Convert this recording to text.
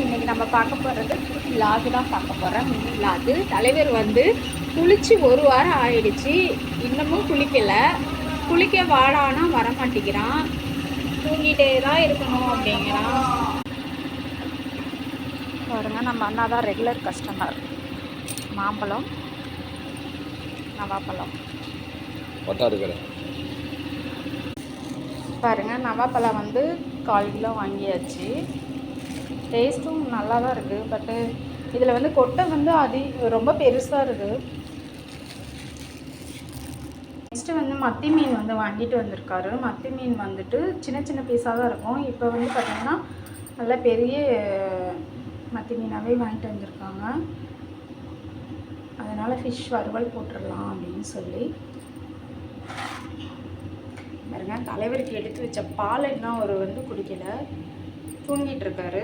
இன்றைக்கி நம்ம பார்க்க போகிறது விலாகு தான் பார்க்க போகிறோம். Mini vlog. தலைவர் வந்து குளித்து 1 வாரம் ஆயிடுச்சு, இன்னமும் குளிக்கலை. குளிக்க வாடானா வரமாட்டேங்கிறான், தூங்கிட்டே தான் இருக்கணும் அப்படிங்கிறான். பாருங்க, நம்ம அண்ணா தான் ரெகுலர் கஸ்டமர். மாம்பழம், நவாப்பழம் பாருங்கள். நவாப்பழம் வந்து 1/4 கிலோ வாங்கியாச்சு. டேஸ்ட்டும் நல்லா தான் இருக்குது. பட்டு இதில் வந்து கொட்டை வந்து ரொம்ப பெருசாக இருக்குது. நெக்ஸ்ட்டு வந்து மத்தி மீன் வந்து வாங்கிட்டு வந்திருக்காரு. மத்தி மீன் வந்துட்டு சின்ன சின்ன பீஸாக தான் இருக்கும். இப்போ வந்து பார்த்திங்கன்னா நல்லா பெரிய மத்தி மீனாகவே வாங்கிட்டு வந்திருக்காங்க. அதனால் ஃபிஷ் வறுவல் போட்டுடலாம் அப்படின்னு சொல்லி பாருங்க. தலைவருக்கு எடுத்து வச்ச பால் என்ன ஒரு வந்து குடிக்கலை, தூங்கிட்டு இருக்காரு.